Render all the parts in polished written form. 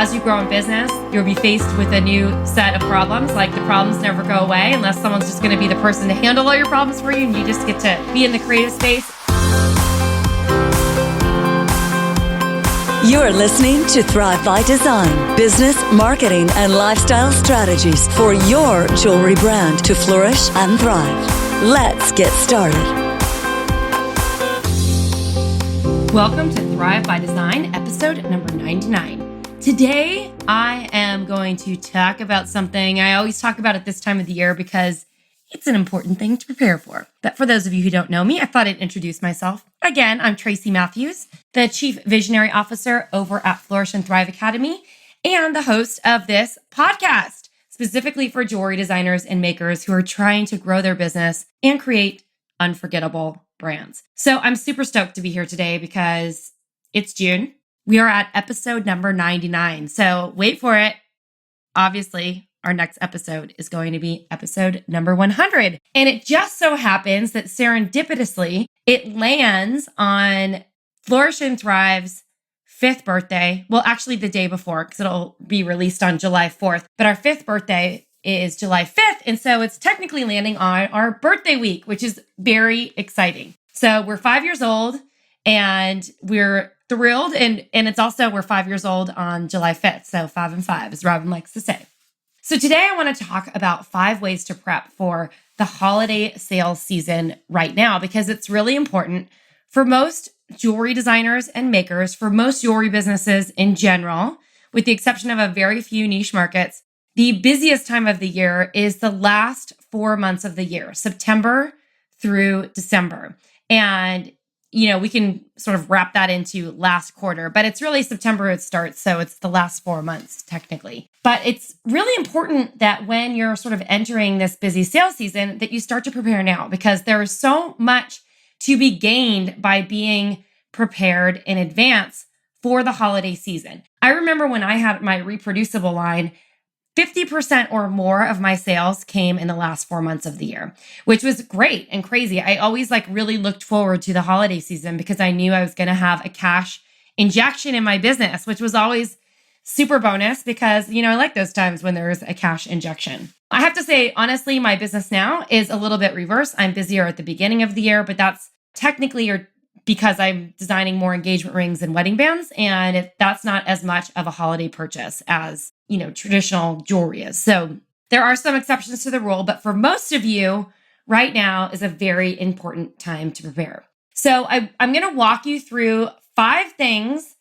as you grow in business, you'll be faced with a new set of problems. Like the problems never go away unless someone's just going to be the person to handle all your problems for you, and you just get to be in the creative space. You're listening to Thrive by Design, business, marketing, and lifestyle strategies for your jewelry brand to flourish and thrive. Let's get started. Welcome to Thrive by Design, episode number 99. Today, I am going to talk about something I always talk about at this time of the year because it's an important thing to prepare for. But for those of you who don't know me, I thought I'd introduce myself. Again, I'm Tracy Matthews, the Chief Visionary Officer over at Flourish and Thrive Academy and the host of this podcast, specifically for jewelry designers and makers who are trying to grow their business and create unforgettable brands. So I'm super stoked to be here today because it's June. We are at episode number 99. So wait for it. Obviously, our next episode is going to be episode number 100. And it just so happens that serendipitously, it lands on Flourish and Thrive's 5th birthday. Well, actually the day before, because it'll be released on July 4th. But our 5th birthday is July 5th. And so it's technically landing on our birthday week, which is very exciting. So we're 5 years old and we're thrilled. And it's also, we're 5 years old on July 5th. So 5 and 5, as Robin likes to say. So today I want to talk about 5 ways to prep for the holiday sales season right now, because it's really important for most jewelry designers and makers, for most jewelry businesses in general, with the exception of a very few niche markets. The busiest time of the year is the last 4 months of the year, September through December. And we can sort of wrap that into last quarter, but it's really September it starts. So it's the last 4 months technically. But it's really important that when you're sort of entering this busy sales season, that you start to prepare now, because there is so much to be gained by being prepared in advance for the holiday season. I remember when I had my reproducible line, 50% or more of my sales came in the last 4 months of the year, which was great and crazy. I always really looked forward to the holiday season because I knew I was going to have a cash injection in my business, which was always super bonus because, I like those times when there's a cash injection. I have to say, honestly, my business now is a little bit reverse. I'm busier at the beginning of the year, but that's technically because I'm designing more engagement rings and wedding bands. And that's not as much of a holiday purchase as traditional jewelry is. So there are some exceptions to the rule, but for most of you, right now is a very important time to prepare. So I'm going to walk you through 5 things,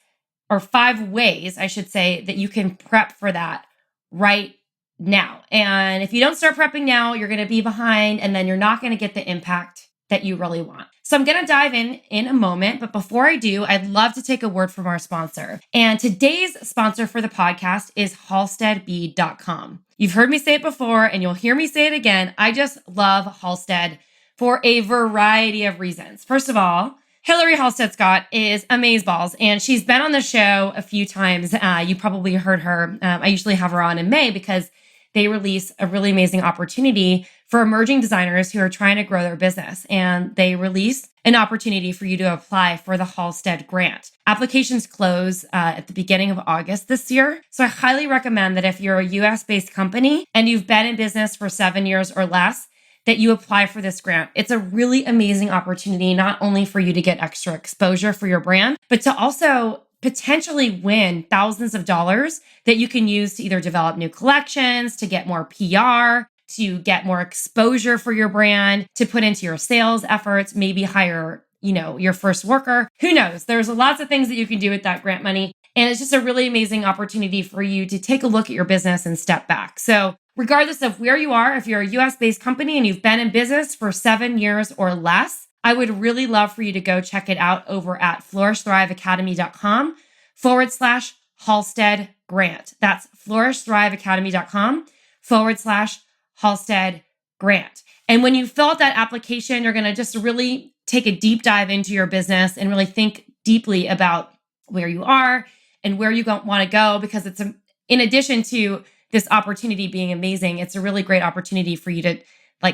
or 5 ways, I should say, that you can prep for that right now. And if you don't start prepping now, you're going to be behind, and then you're not going to get the impact that you really want. So I'm going to dive in a moment, but before I do, I'd love to take a word from our sponsor. And today's sponsor for the podcast is halsteadbead.com. You've heard me say it before, and you'll hear me say it again. I just love Halstead for a variety of reasons. First of all, Hillary Halstead Scott is amazeballs, and she's been on the show a few times. You probably heard her. I usually have her on in May because they release a really amazing opportunity for emerging designers who are trying to grow their business. And they release an opportunity for you to apply for the Halstead grant. Applications close at the beginning of August this year. So I highly recommend that if you're a US-based company and you've been in business for 7 years or less, that you apply for this grant. It's a really amazing opportunity, not only for you to get extra exposure for your brand, but to also potentially win thousands of dollars that you can use to either develop new collections, to get more PR, to get more exposure for your brand, to put into your sales efforts, maybe hire, your first worker. Who knows? There's lots of things that you can do with that grant money. And it's just a really amazing opportunity for you to take a look at your business and step back. So regardless of where you are, if you're a US-based company and you've been in business for 7 years or less, I would really love for you to go check it out over at flourishthriveacademy.com/Halstead grant. That's flourishthriveacademy.com/Halstead grant. And when you fill out that application, you're going to just really take a deep dive into your business and really think deeply about where you are and where you want to go, because it's in addition to this opportunity being amazing, it's a really great opportunity for you to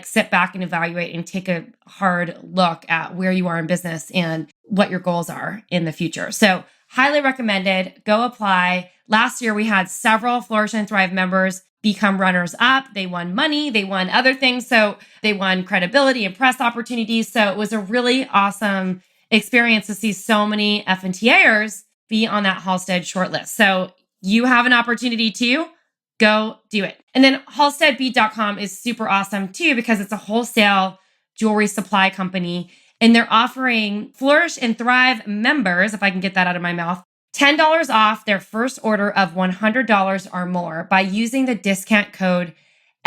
sit back and evaluate and take a hard look at where you are in business and what your goals are in the future. So highly recommended. Go apply. last year we had several Flourish and Thrive members become runners up. They won money, they won other things. So they won credibility and press opportunities. So it was a really awesome experience to see so many FNTAers be on that Halstead shortlist. So you have an opportunity too. Go do it. And then halsteadbeat.com is super awesome too, because it's a wholesale jewelry supply company. And they're offering Flourish and Thrive members, if I can get that out of my mouth, $10 off their first order of $100 or more by using the discount code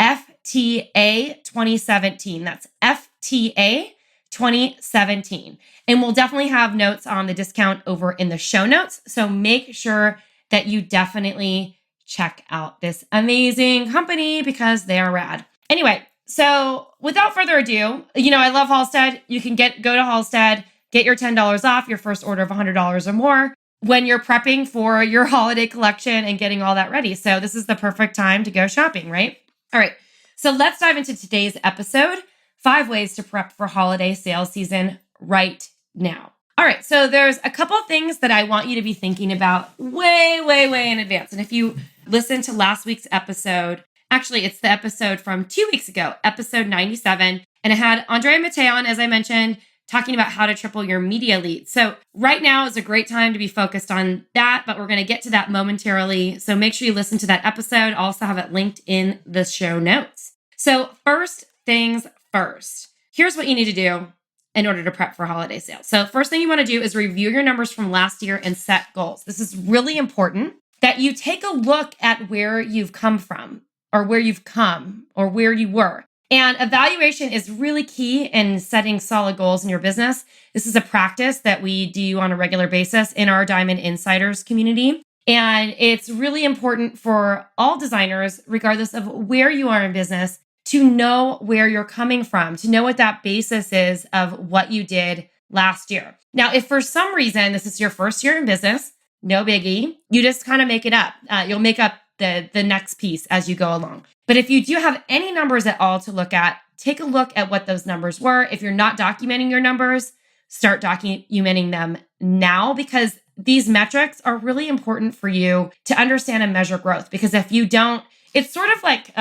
FTA2017. That's FTA2017. And we'll definitely have notes on the discount over in the show notes. So make sure that you definitely check out this amazing company because they are rad. Anyway, so without further ado, I love Halstead. You can go to Halstead, get your $10 off your first order of $100 or more when you're prepping for your holiday collection and getting all that ready. So this is the perfect time to go shopping, right? All right. So let's dive into today's episode, 5 ways to prep for holiday sales season right now. All right. So there's a couple of things that I want you to be thinking about way, way, way in advance. And if you listen to last week's episode, actually, it's the episode from 2 weeks ago, episode 97. And it had Andrea Matei on, as I mentioned, talking about how to triple your media leads. So right now is a great time to be focused on that, but we're going to get to that momentarily. So make sure you listen to that episode. I'll also have it linked in the show notes. So first things first, here's what you need to do in order to prep for holiday sales. So first thing you want to do is review your numbers from last year and set goals. This is really important that you take a look at where you've come from or where you've come or where you were. And evaluation is really key in setting solid goals in your business. This is a practice that we do on a regular basis in our Diamond Insiders community. And it's really important for all designers, regardless of where you are in business, to know where you're coming from, to know what that basis is of what you did last year. Now, if for some reason this is your first year in business, no biggie, you just kind of make it up. You'll make up the next piece as you go along. But if you do have any numbers at all to look at, take a look at what those numbers were. If you're not documenting your numbers, start documenting them now, because these metrics are really important for you to understand and measure growth. Because if you don't, it's sort of like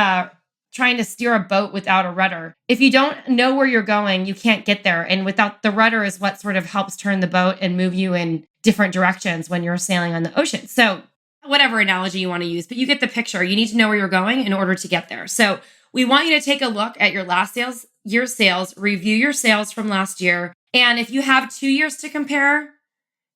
trying to steer a boat without a rudder. If you don't know where you're going, you can't get there. And without the rudder is what sort of helps turn the boat and move you in different directions when you're sailing on the ocean. So whatever analogy you want to use, but you get the picture. You need to know where you're going in order to get there. So we want you to take a look at your last year's sales, review your sales from last year. And if you have 2 years to compare,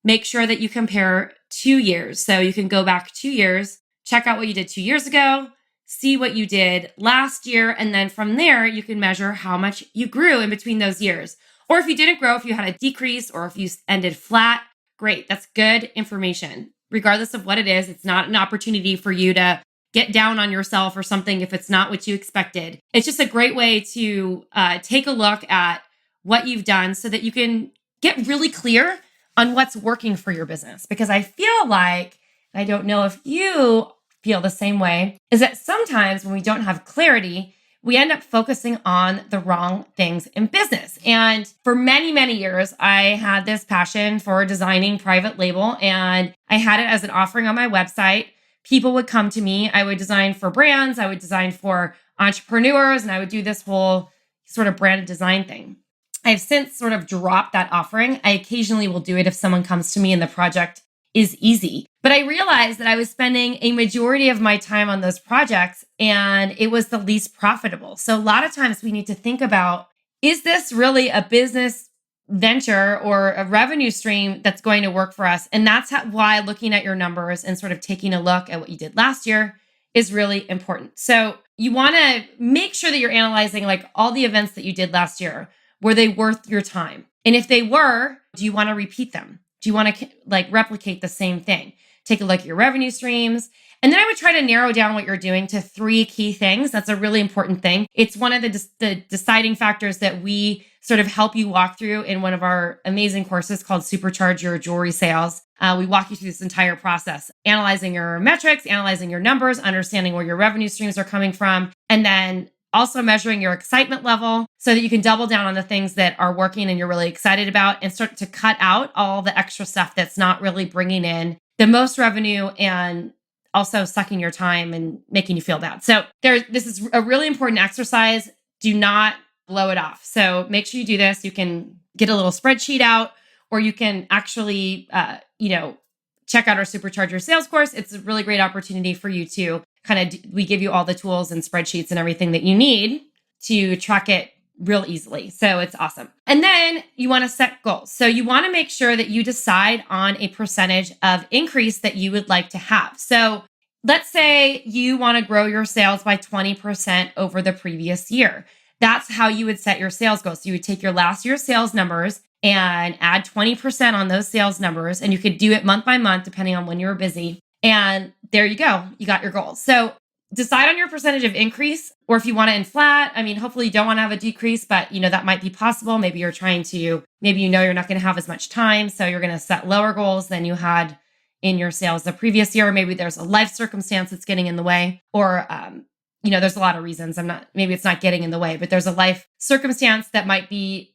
make sure that you compare 2 years. So you can go back 2 years, check out what you did 2 years ago, see what you did last year. And then from there, you can measure how much you grew in between those years. Or if you didn't grow, if you had a decrease or if you ended flat, great. That's good information. Regardless of what it is, it's not an opportunity for you to get down on yourself or something if it's not what you expected. It's just a great way to take a look at what you've done so that you can get really clear on what's working for your business. Because I feel like, I don't know if you feel the same way, is that sometimes when we don't have clarity, we end up focusing on the wrong things in business. And for many, many years, I had this passion for designing private label, and I had it as an offering on my website. People would come to me. I would design for brands. I would design for entrepreneurs, and I would do this whole sort of branded design thing. I've since sort of dropped that offering. I occasionally will do it if someone comes to me and the project is easy. But I realized that I was spending a majority of my time on those projects and it was the least profitable. So a lot of times we need to think about, is this really a business venture or a revenue stream that's going to work for us? And that's why looking at your numbers and sort of taking a look at what you did last year is really important. So you want to make sure that you're analyzing like all the events that you did last year. Were they worth your time? And if they were, do you want to repeat them? Do you want to like replicate the same thing? Take a look at your revenue streams. And then I would try to narrow down what you're doing to 3 key things. That's a really important thing. It's one of the deciding factors that we sort of help you walk through in one of our amazing courses called Supercharge Your Jewelry Sales. We walk you through this entire process, analyzing your metrics, analyzing your numbers, understanding where your revenue streams are coming from, and then also measuring your excitement level so that you can double down on the things that are working and you're really excited about and start to cut out all the extra stuff that's not really bringing in the most revenue and also sucking your time and making you feel bad. So this is a really important exercise. Do not blow it off. So make sure you do this. You can get a little spreadsheet out, or you can actually, check out our Supercharger sales course. It's a really great opportunity for you to we give you all the tools and spreadsheets and everything that you need to track it real easily. So it's awesome. And then you want to set goals. So you want to make sure that you decide on a percentage of increase that you would like to have. So let's say you want to grow your sales by 20% over the previous year. That's how you would set your sales goals. So you would take your last year's sales numbers and add 20% on those sales numbers. And you could do it month by month, depending on when you were busy. And there you go. You got your goals. So decide on your percentage of increase, or if you want to end flat. I mean, hopefully you don't want to have a decrease, but that might be possible. Maybe you're maybe you're not going to have as much time. So you're going to set lower goals than you had in your sales the previous year. Maybe there's a life circumstance that's getting in the way, or, there's a lot of reasons. Maybe it's not getting in the way, but there's a life circumstance that might be,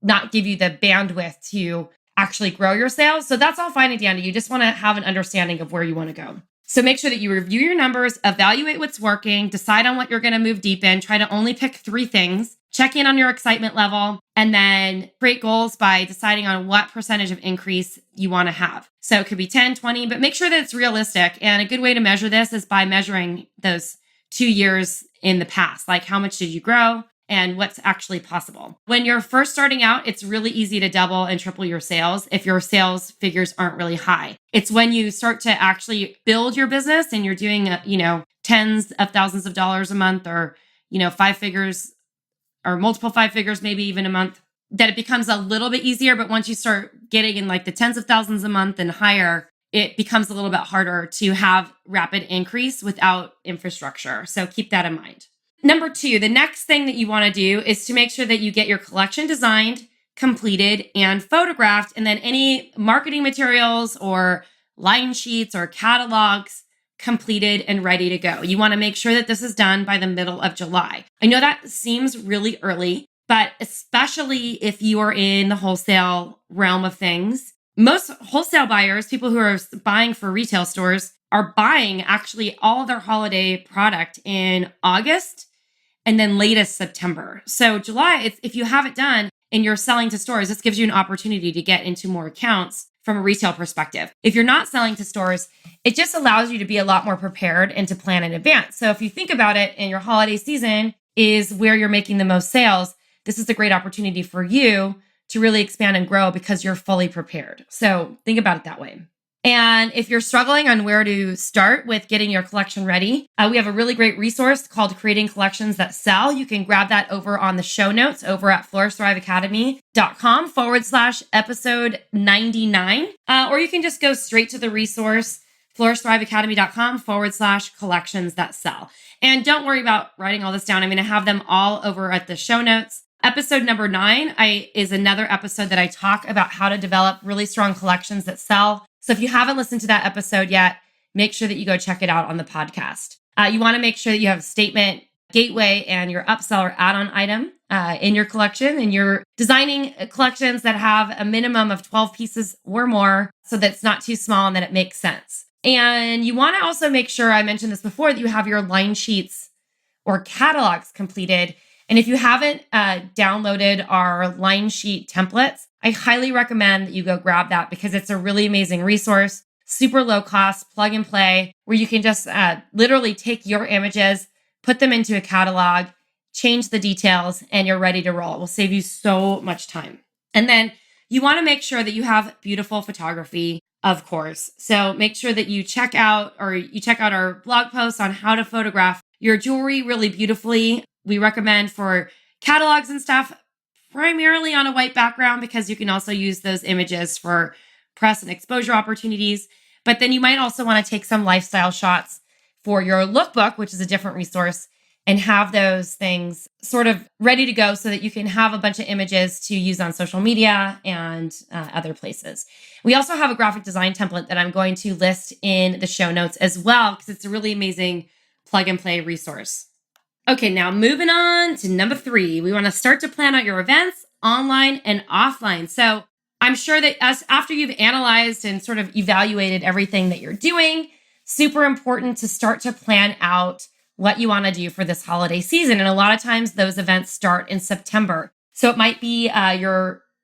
not give you the bandwidth to actually grow your sales. So that's all fine and dandy. You just want to have an understanding of where you want to go. So make sure that you review your numbers, evaluate what's working, decide on what you're going to move deep in, try to only pick 3 things, check in on your excitement level, and then create goals by deciding on what percentage of increase you want to have. So it could be 10, 20, but make sure that it's realistic. And a good way to measure this is by measuring those 2 years in the past, like how much did you grow and what's actually possible. When you're first starting out, it's really easy to double and triple your sales if your sales figures aren't really high. It's when you start to actually build your business and you're doing, tens of thousands of dollars a month, or, 5 figures or multiple 5 figures, maybe even a month, that it becomes a little bit easier. But once you start getting in like the tens of thousands a month and higher, it becomes a little bit harder to have rapid increase without infrastructure. So keep that in mind. Number 2, the next thing that you want to do is to make sure that you get your collection designed, completed, and photographed, and then any marketing materials or line sheets or catalogs completed and ready to go. You want to make sure that this is done by the middle of July. I know that seems really early, but especially if you are in the wholesale realm of things, most wholesale buyers, people who are buying for retail stores, are buying actually all of their holiday product in August and then latest September. So July, if you have it done and you're selling to stores, this gives you an opportunity to get into more accounts from a retail perspective. If you're not selling to stores, it just allows you to be a lot more prepared and to plan in advance. So if you think about it, and your holiday season is where you're making the most sales, this is a great opportunity for you to really expand and grow because you're fully prepared. So think about it that way. And if you're struggling on where to start with getting your collection ready, we have a really great resource called Creating Collections That Sell. You can grab that over on the show notes over at flourishthriveacademy.com/episode 99. Or you can just go straight to the resource, flourishthriveacademy.com/collections that sell. And don't worry about writing all this down. I'm going to have them all over at the show notes. Episode number 9 is another episode that I talk about how to develop really strong collections that sell. So if you haven't listened to that episode yet, make sure that you go check it out on the podcast. You want to make sure that you have a statement, gateway, and your upsell or add-on item in your collection. And you're designing collections that have a minimum of 12 pieces or more so that it's not too small and that it makes sense. And you want to also make sure, I mentioned this before, that you have your line sheets or catalogs completed. And if you haven't downloaded our line sheet templates, I highly recommend that you go grab that because it's a really amazing resource, super low cost, plug and play, where you can just literally take your images, put them into a catalog, change the details, and you're ready to roll. It will save you so much time. And then you want to make sure that you have beautiful photography, of course. So make sure that you check out our blog posts on how to photograph your jewelry really beautifully. We recommend for catalogs and stuff, primarily on a white background, because you can also use those images for press and exposure opportunities. But then you might also want to take some lifestyle shots for your lookbook, which is a different resource, and have those things sort of ready to go so that you can have a bunch of images to use on social media and other places. We also have a graphic design template that I'm going to list in the show notes as well, because it's a really amazing plug and play resource. Okay, now moving on to number 3, we want to start to plan out your events online and offline. So I'm sure that after you've analyzed and sort of evaluated everything that you're doing, super important to start to plan out what you want to do for this holiday season. And a lot of times those events start in September. So it might be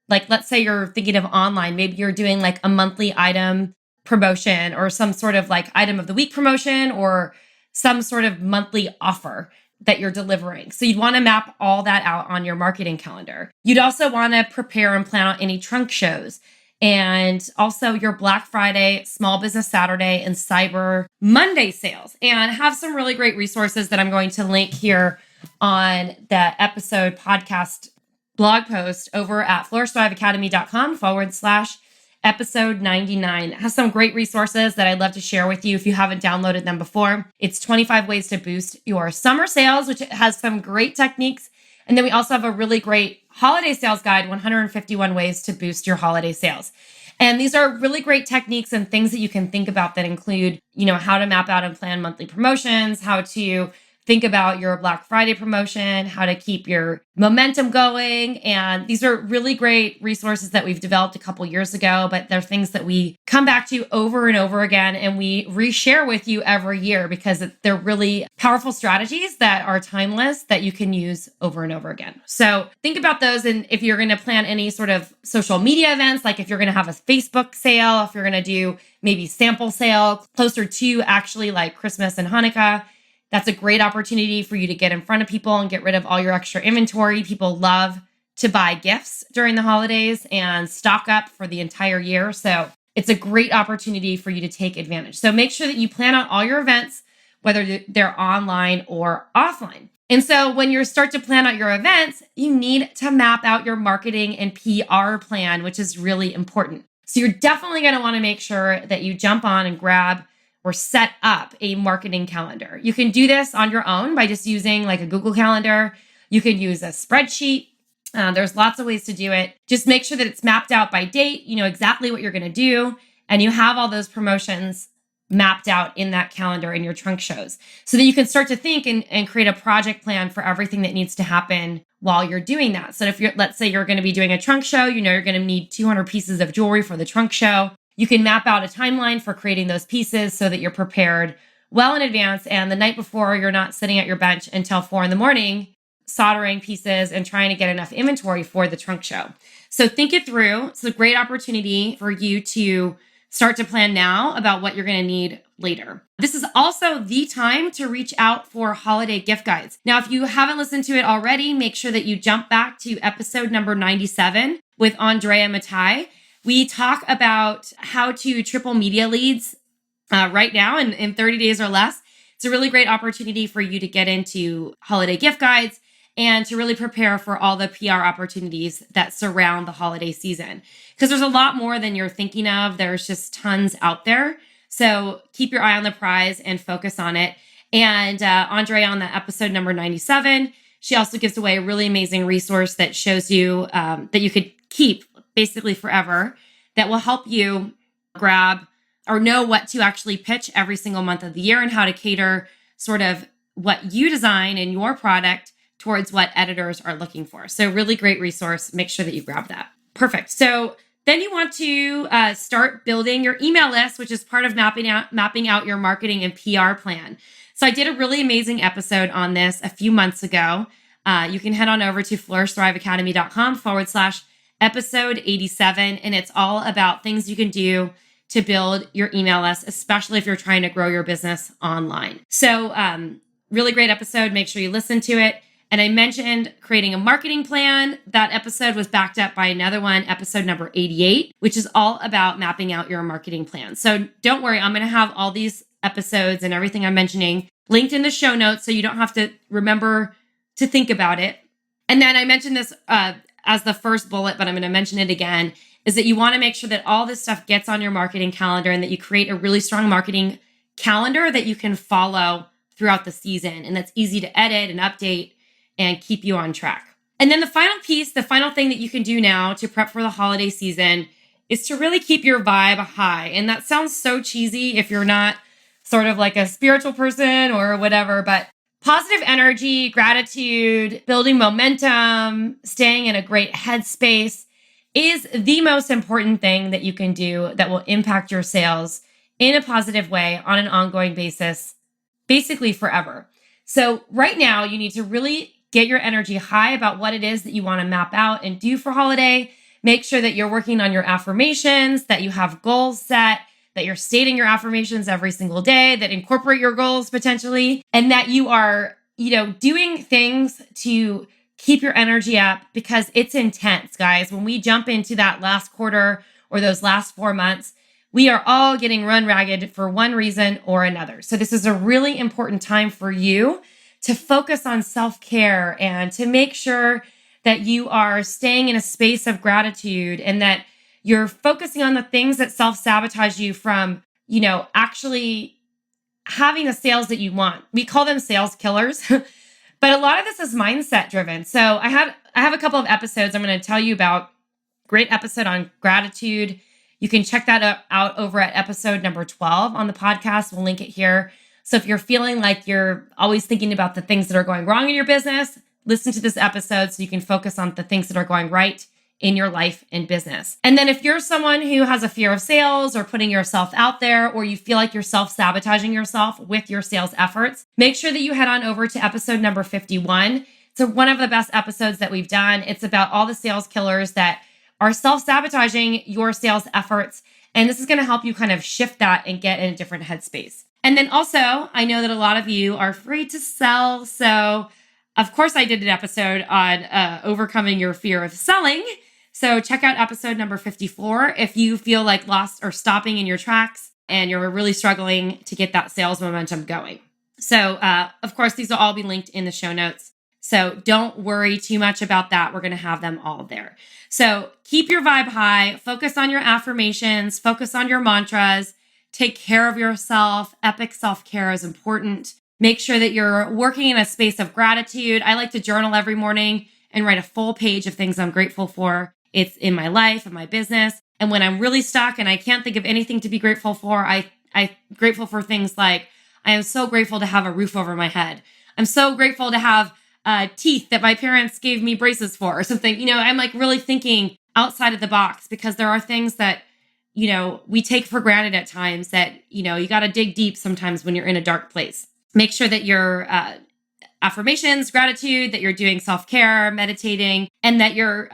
let's say you're thinking of online, maybe you're doing like a monthly item promotion or some sort of like item of the week promotion or some sort of monthly offer that you're delivering. So you'd want to map all that out on your marketing calendar. You'd also want to prepare and plan out any trunk shows and also your Black Friday, Small Business Saturday, and Cyber Monday sales, and have some really great resources that I'm going to link here on the episode podcast blog post over at flourishthriveacademy.com/episode 99. It has some great resources that I'd love to share with you if you haven't downloaded them before. It's 25 ways to boost your summer sales, which has some great techniques. And then we also have a really great holiday sales guide, 151 ways to boost your holiday sales. And these are really great techniques and things that you can think about that include, how to map out and plan monthly promotions, how to think about your Black Friday promotion, how to keep your momentum going. And these are really great resources that we've developed a couple years ago, but they're things that we come back to over and over again and we reshare with you every year because they're really powerful strategies that are timeless that you can use over and over again. So think about those. And if you're going to plan any sort of social media events, like if you're going to have a Facebook sale, if you're going to do maybe sample sale closer to actually like Christmas and Hanukkah, that's a great opportunity for you to get in front of people and get rid of all your extra inventory. People love to buy gifts during the holidays and stock up for the entire year. So it's a great opportunity for you to take advantage. So make sure that you plan out all your events, whether they're online or offline. And so when you start to plan out your events, you need to map out your marketing and PR plan, which is really important. So you're definitely going to want to make sure that you jump on and grab or set up a marketing calendar. You can do this on your own by just using like a Google Calendar. You can use a spreadsheet. There's lots of ways to do it. Just make sure that it's mapped out by date. You know exactly what you're going to do. And you have all those promotions mapped out in that calendar in your trunk shows so that you can start to think and create a project plan for everything that needs to happen while you're doing that. So let's say you're going to be doing a trunk show, you're going to need 200 pieces of jewelry for the trunk show. You can map out a timeline for creating those pieces so that you're prepared well in advance. And the night before, you're not sitting at your bench until 4 a.m, soldering pieces and trying to get enough inventory for the trunk show. So think it through. It's a great opportunity for you to start to plan now about what you're going to need later. This is also the time to reach out for holiday gift guides. Now, if you haven't listened to it already, make sure that you jump back to episode number 97 with Andrea Matai. We talk about how to triple media leads right now in 30 days or less. It's a really great opportunity for you to get into holiday gift guides and to really prepare for all the PR opportunities that surround the holiday season. Because there's a lot more than you're thinking of. There's just tons out there. So keep your eye on the prize and focus on it. And Andrea on the episode number 97, she also gives away a really amazing resource that shows you that you could keep basically forever, that will help you grab or know what to actually pitch every single month of the year and how to cater sort of what you design in your product towards what editors are looking for. So really great resource. Make sure that you grab that. Perfect. So then you want to start building your email list, which is part of mapping out your marketing and PR plan. So I did a really amazing episode on this a few months ago. You can head on over to flourishthriveacademy.com/episode 87. And it's all about things you can do to build your email list, especially if you're trying to grow your business online. So really great episode. Make sure you listen to it. And I mentioned creating a marketing plan. That episode was backed up by another one, episode number 88, which is all about mapping out your marketing plan. So don't worry, I'm going to have all these episodes and everything I'm mentioning linked in the show notes so you don't have to remember to think about it. And then I mentioned this as the first bullet, but I'm going to mention it again, is that you want to make sure that all this stuff gets on your marketing calendar and that you create a really strong marketing calendar that you can follow throughout the season and that's easy to edit and update and keep you on track. And then the final piece, the final thing that you can do now to prep for the holiday season is to really keep your vibe high. And that sounds so cheesy if you're not sort of like a spiritual person or whatever, but positive energy, gratitude, building momentum, staying in a great headspace is the most important thing that you can do that will impact your sales in a positive way on an ongoing basis, basically forever. So right now, you need to really get your energy high about what it is that you want to map out and do for holiday. Make sure that you're working on your affirmations, that you have goals set, that you're stating your affirmations every single day, that incorporate your goals potentially, and that you are, doing things to keep your energy up, because it's intense, guys. When we jump into that last quarter or those last 4 months, we are all getting run ragged for one reason or another. So this is a really important time for you to focus on self-care and to make sure that you are staying in a space of gratitude, and that you're focusing on the things that self-sabotage you from, actually having the sales that you want. We call them sales killers, but a lot of this is mindset driven. So I have a couple of episodes I'm going to tell you about. Great episode on gratitude. You can check that out over at episode number 12 on the podcast. We'll link it here. So if you're feeling like you're always thinking about the things that are going wrong in your business, listen to this episode so you can focus on the things that are going right in your life and business. And then if you're someone who has a fear of sales or putting yourself out there, or you feel like you're self-sabotaging yourself with your sales efforts, make sure that you head on over to episode number 51. It's one of the best episodes that we've done. It's about all the sales killers that are self-sabotaging your sales efforts. And this is going to help you kind of shift that and get in a different headspace. And then also, I know that a lot of you are afraid to sell. So of course I did an episode on overcoming your fear of selling. So check out episode number 54 if you feel like lost or stopping in your tracks and you're really struggling to get that sales momentum going. So of course, these will all be linked in the show notes. So don't worry too much about that. We're going to have them all there. So keep your vibe high, focus on your affirmations, focus on your mantras, take care of yourself. Epic self-care is important. Make sure that you're working in a space of gratitude. I like to journal every morning and write a full page of things I'm grateful for. It's in my life and my business. And when I'm really stuck and I can't think of anything to be grateful for, I'm grateful for things like, I am so grateful to have a roof over my head. I'm so grateful to have teeth that my parents gave me braces for or something. I'm like really thinking outside of the box, because there are things that, we take for granted at times that, you got to dig deep sometimes when you're in a dark place. Make sure that your affirmations, gratitude, that you're doing self-care, meditating, and that you're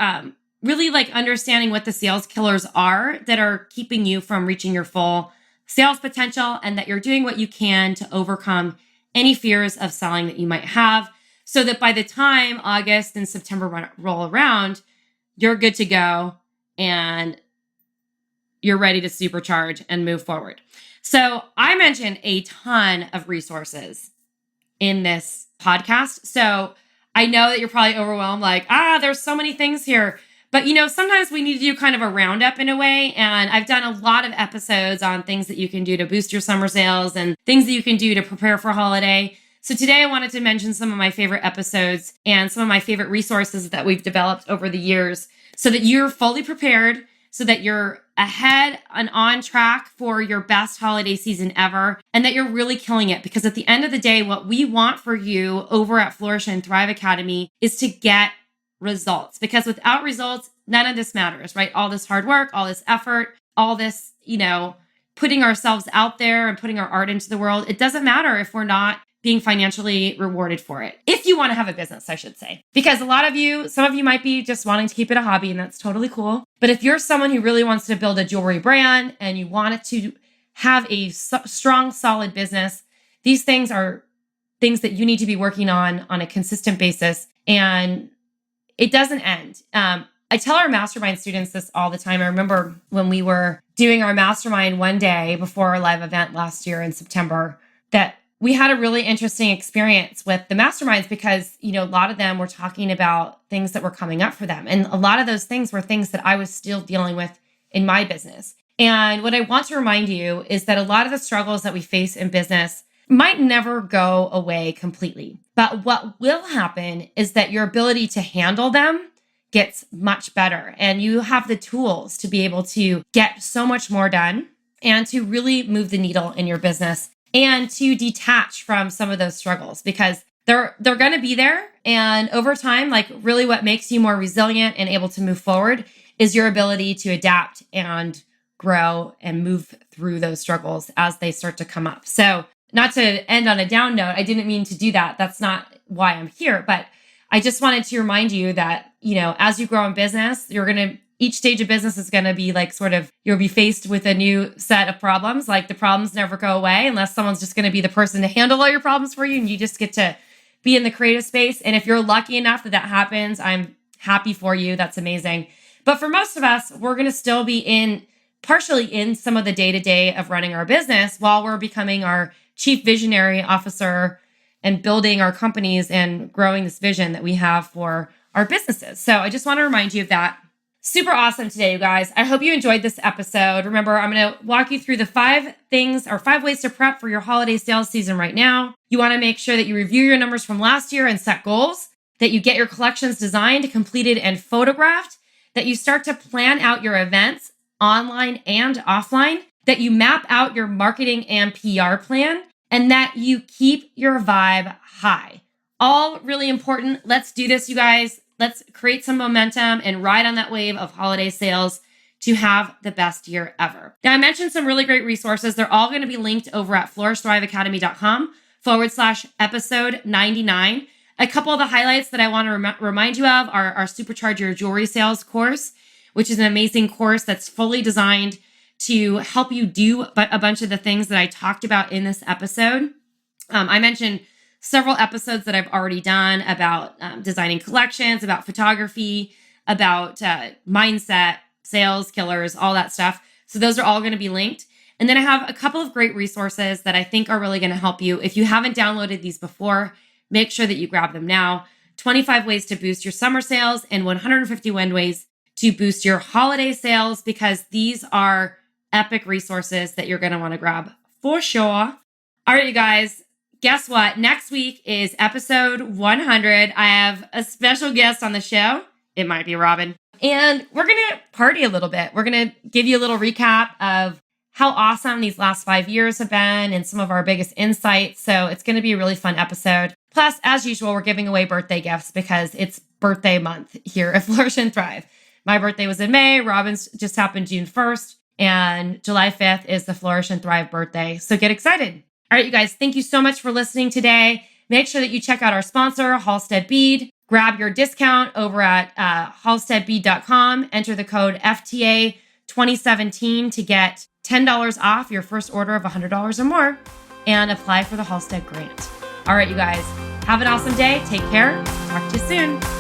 really like understanding what the sales killers are that are keeping you from reaching your full sales potential, and that you're doing what you can to overcome any fears of selling that you might have, so that by the time August and September roll around, you're good to go and you're ready to supercharge and move forward. So I mentioned a ton of resources in this podcast. So I know that you're probably overwhelmed, like, there's so many things here. But, sometimes we need to do kind of a roundup in a way. And I've done a lot of episodes on things that you can do to boost your summer sales and things that you can do to prepare for holiday. So today I wanted to mention some of my favorite episodes and some of my favorite resources that we've developed over the years, so that you're fully prepared, so that you're ahead and on track for your best holiday season ever, and that you're really killing it. Because at the end of the day, what we want for you over at Flourish and Thrive Academy is to get results. Because without results, none of this matters, right? All this hard work, all this effort, all this, putting ourselves out there and putting our art into the world, it doesn't matter if we're not being financially rewarded for it. If you want to have a business, I should say, because some of you might be just wanting to keep it a hobby, and that's totally cool. But if you're someone who really wants to build a jewelry brand and you want it to have a strong, solid business, these things are things that you need to be working on a consistent basis. And it doesn't end. I tell our mastermind students this all the time. I remember when we were doing our mastermind one day before our live event last year in September, that we had a really interesting experience with the masterminds, because, a lot of them were talking about things that were coming up for them. And a lot of those things were things that I was still dealing with in my business. And what I want to remind you is that a lot of the struggles that we face in business might never go away completely. But what will happen is that your ability to handle them gets much better, and you have the tools to be able to get so much more done and to really move the needle in your business, and to detach from some of those struggles, because they're going to be there. And over time, like, really what makes you more resilient and able to move forward is your ability to adapt and grow and move through those struggles as they start to come up. So, not to end on a down note, I didn't mean to do that. That's not why I'm here, but I just wanted to remind you that, as you grow in business, each stage of business is going to be like you'll be faced with a new set of problems. Like the problems never go away unless someone's just going to be the person to handle all your problems for you. And you just get to be in the creative space. And if you're lucky enough that happens, I'm happy for you. That's amazing. But for most of us, we're going to still be partially in some of the day-to-day of running our business while we're becoming our chief visionary officer and building our companies and growing this vision that we have for our businesses. So I just want to remind you of that. Super awesome today, you guys. I hope you enjoyed this episode. Remember, I'm going to walk you through the 5 ways to prep for your holiday sales season right now. You want to make sure that you review your numbers from last year and set goals, that you get your collections designed, completed, and photographed, that you start to plan out your events online and offline, that you map out your marketing and PR plan, and that you keep your vibe high. All really important. Let's do this, you guys. Let's create some momentum and ride on that wave of holiday sales to have the best year ever. Now, I mentioned some really great resources. They're all going to be linked over at flourishthriveacademy.com/episode 99. A couple of the highlights that I want to remind you of are our Supercharge Your Jewelry Sales course, which is an amazing course that's fully designed to help you do a bunch of the things that I talked about in this episode. I mentioned several episodes that I've already done about designing collections, about photography, about mindset, sales killers, all that stuff. So those are all going to be linked. And then I have a couple of great resources that I think are really going to help you. If you haven't downloaded these before, make sure that you grab them now. 25 ways to boost your summer sales and 151 ways to boost your holiday sales, because these are epic resources that you're going to want to grab for sure. All right, you guys, guess what? Next week is episode 100. I have a special guest on the show. It might be Robin. And we're going to party a little bit. We're going to give you a little recap of how awesome these last 5 years have been and some of our biggest insights. So it's going to be a really fun episode. Plus, as usual, we're giving away birthday gifts because it's birthday month here at Flourish and Thrive. My birthday was in May. Robin's just happened June 1st. And July 5th is the Flourish and Thrive birthday. So get excited. All right, you guys, thank you so much for listening today. Make sure that you check out our sponsor, Halstead Bead. Grab your discount over at halsteadbead.com. Enter the code FTA2017 to get $10 off your first order of $100 or more and apply for the Halstead grant. All right, you guys, have an awesome day. Take care. Talk to you soon.